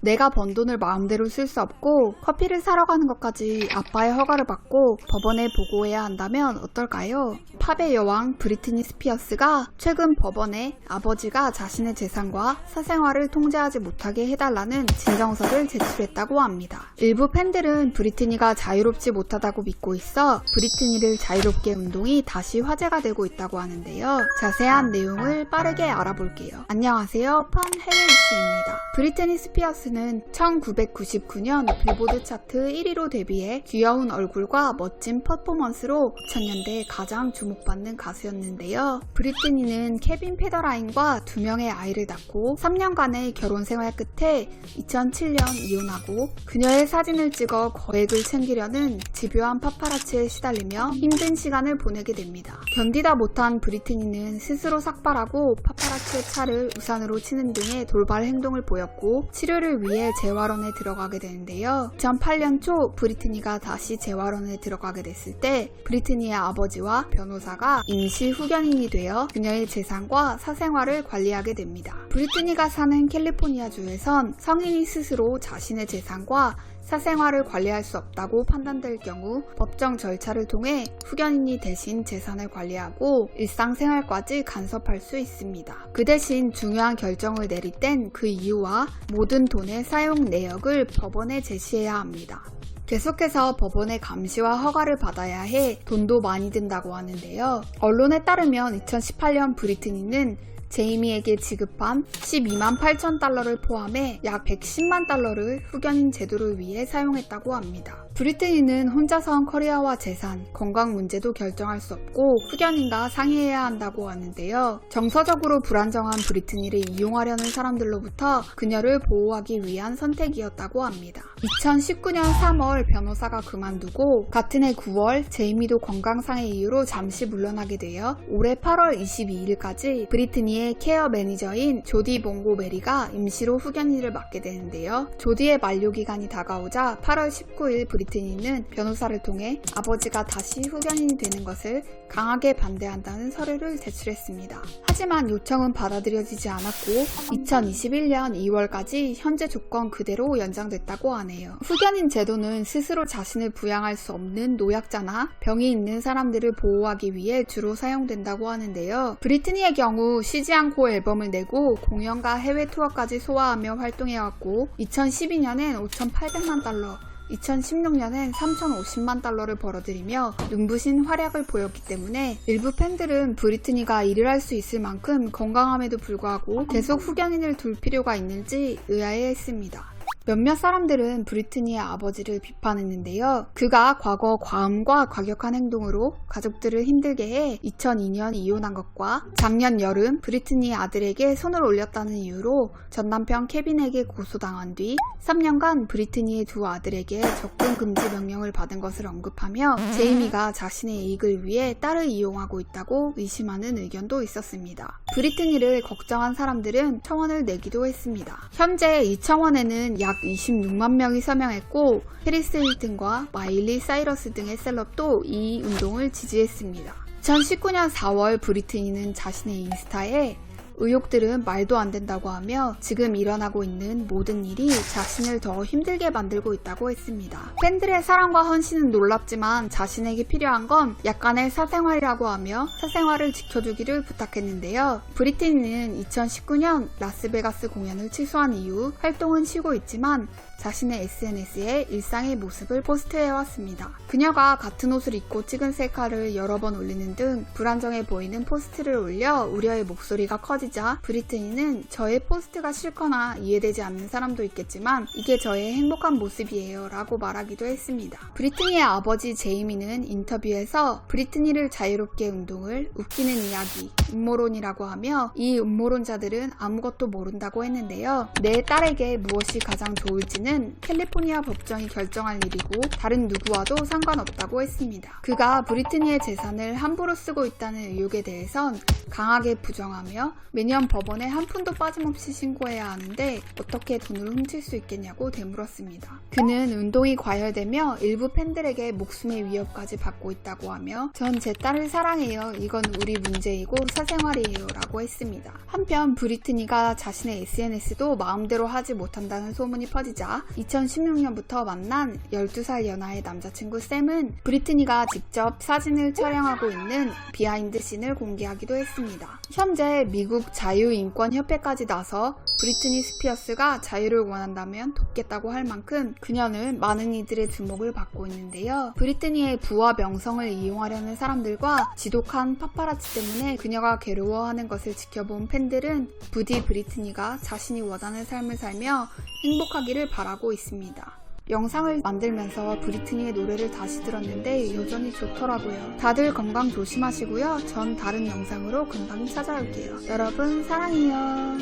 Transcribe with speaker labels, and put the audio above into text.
Speaker 1: 내가 번 돈을 마음대로 쓸 수 없고 커피를 사러 가는 것까지 아빠의 허가를 받고 법원에 보고해야 한다면 어떨까요? 팝의 여왕 브리트니 스피어스가 최근 법원에 아버지가 자신의 재산과 사생활을 통제하지 못하게 해달라는 진정서를 제출했다고 합니다. 일부 팬들은 브리트니가 자유롭지 못하다고 믿고 있어 브리트니를 자유롭게 운동이 다시 화제가 되고 있다고 하는데요. 자세한 내용을 빠르게 알아볼게요. 안녕하세요, 펀 해외 이슈입니다. 브리트니 스피어스는 1999년 빌보드 차트 1위로 데뷔해 귀여운 얼굴과 멋진 퍼포먼스로 2000년대 가장 주목받는 가수였는데요. 브리트니는 케빈 페더라인과 2명의 아이를 낳고 3년간의 결혼 생활 끝에 2007년 이혼하고 그녀의 사진을 찍어 거액을 챙기려는 집요한 파파라치에 시달리며 힘든 시간을 보내게 됩니다. 견디다 못한 브리트니는 스스로 삭발하고 파파라치의 차를 우산으로 치는 등의 돌발 행동을 보였고 치료를 위해 재활원에 들어가게 되는데요. 2008년 초 브리트니가 다시 재활원에 들어가게 됐을 때 브리트니의 아버지와 변호사가 임시 후견인이 되어 그녀의 재산과 사생활을 관리하게 됩니다. 브리트니가 사는 캘리포니아주에선 성인이 스스로 자신의 재산과 사생활을 관리할 수 없다고 판단될 경우 법정 절차를 통해 후견인이 대신 재산을 관리하고 일상생활까지 간섭할 수 있습니다. 그 대신 중요한 결정을 내릴 땐 그 이유와 모든 돈의 사용 내역을 법원에 제시해야 합니다. 계속해서 법원의 감시와 허가를 받아야 해 돈도 많이 든다고 하는데요. 언론에 따르면 2018년 브리트니는 제이미에게 지급한 12만 8천 달러를 포함해 약 110만 달러를 후견인 제도를 위해 사용했다고 합니다. 브리트니는 혼자서 한 커리어와 재산, 건강 문제도 결정할 수 없고 후견인과 상의해야 한다고 하는데요. 정서적으로 불안정한 브리트니를 이용하려는 사람들로부터 그녀를 보호하기 위한 선택이었다고 합니다. 2019년 3월 변호사가 그만두고 같은 해 9월 제이미도 건강상의 이유로 잠시 물러나게 되어 올해 8월 22일까지 브리트니의 케어 매니저인 조디 봉고 메리가 임시로 후견인을 맡게 되는데요. 조디의 만료기간이 다가오자 8월 19일 브리트니는 변호사를 통해 아버지가 다시 후견인이 되는 것을 강하게 반대한다는 서류를 제출했습니다. 하지만 요청은 받아들여지지 않았고 2021년 2월까지 현재 조건 그대로 연장됐다고 하네요. 후견인 제도는 스스로 자신을 부양할 수 없는 노약자나 병이 있는 사람들을 보호하기 위해 주로 사용된다고 하는데요. 브리트니의 경우 쉬지 않고 앨범을 내고 공연과 해외 투어까지 소화하며 활동해왔고 2012년엔 5,800만 달러, 2016년엔 3,050만 달러를 벌어들이며 눈부신 활약을 보였기 때문에 일부 팬들은 브리트니가 일을 할 수 있을 만큼 건강함에도 불구하고 계속 후견인을 둘 필요가 있는지 의아해했습니다. 몇몇 사람들은 브리트니의 아버지를 비판했는데요. 그가 과거 과음과 과격한 행동으로 가족들을 힘들게 해 2002년 이혼한 것과 작년 여름 브리트니의 아들에게 손을 올렸다는 이유로 전 남편 케빈에게 고소당한 뒤 3년간 브리트니의 두 아들에게 접근 금지 명령을 받은 것을 언급하며 제이미가 자신의 이익을 위해 딸을 이용하고 있다고 의심하는 의견도 있었습니다. 브리트니를 걱정한 사람들은 청원을 내기도 했습니다. 현재 이 청원에는 약 26만 명이 서명했고 페리스 힐튼과 마일리 사이러스 등의 셀럽도 이 운동을 지지했습니다. 2019년 4월 브리트니는 자신의 인스타에 의혹들은 말도 안 된다고 하며 지금 일어나고 있는 모든 일이 자신을 더 힘들게 만들고 있다고 했습니다. 팬들의 사랑과 헌신은 놀랍지만 자신에게 필요한 건 약간의 사생활이라고 하며 사생활을 지켜주기를 부탁했는데요. 브리트니는 2019년 라스베가스 공연을 취소한 이후 활동은 쉬고 있지만 자신의 SNS에 일상의 모습을 포스트해왔습니다. 그녀가 같은 옷을 입고 찍은 셀카를 여러 번 올리는 등 불안정해 보이는 포스트를 올려 우려의 목소리가 커지자 브리트니는 저의 포스트가 싫거나 이해되지 않는 사람도 있겠지만 이게 저의 행복한 모습이에요 라고 말하기도 했습니다. 브리트니의 아버지 제이미는 인터뷰에서 브리트니를 자유롭게 운동을 웃기는 이야기, 음모론이라고 하며 이 음모론자들은 아무것도 모른다고 했는데요. 내 딸에게 무엇이 가장 좋을지는 캘리포니아 법정이 결정할 일이고 다른 누구와도 상관없다고 했습니다. 그가 브리트니의 재산을 함부로 쓰고 있다는 의혹에 대해선 강하게 부정하며 매년 법원에 한 푼도 빠짐없이 신고해야 하는데 어떻게 돈을 훔칠 수 있겠냐고 되물었습니다. 그는 운동이 과열되며 일부 팬들에게 목숨의 위협까지 받고 있다고 하며 전 제 딸을 사랑해요. 이건 우리 문제이고 사생활이에요 라고 했습니다. 한편 브리트니가 자신의 SNS도 마음대로 하지 못한다는 소문이 퍼지자 2016년부터 만난 12살 연하의 남자친구 샘은 브리트니가 직접 사진을 촬영하고 있는 비하인드 씬을 공개하기도 했습니다. 현재 미국 자유인권협회까지 나서 브리트니 스피어스가 자유를 원한다면 돕겠다고 할 만큼 그녀는 많은 이들의 주목을 받고 있는데요. 브리트니의 부와 명성을 이용하려는 사람들과 지독한 파파라치 때문에 그녀가 괴로워하는 것을 지켜본 팬들은 부디 브리트니가 자신이 원하는 삶을 살며 행복하기를 바라고 있습니다. 영상을 만들면서 브리트니의 노래를 다시 들었는데 여전히 좋더라고요. 다들 건강 조심하시고요. 전 다른 영상으로 금방 찾아올게요. 여러분 사랑해요.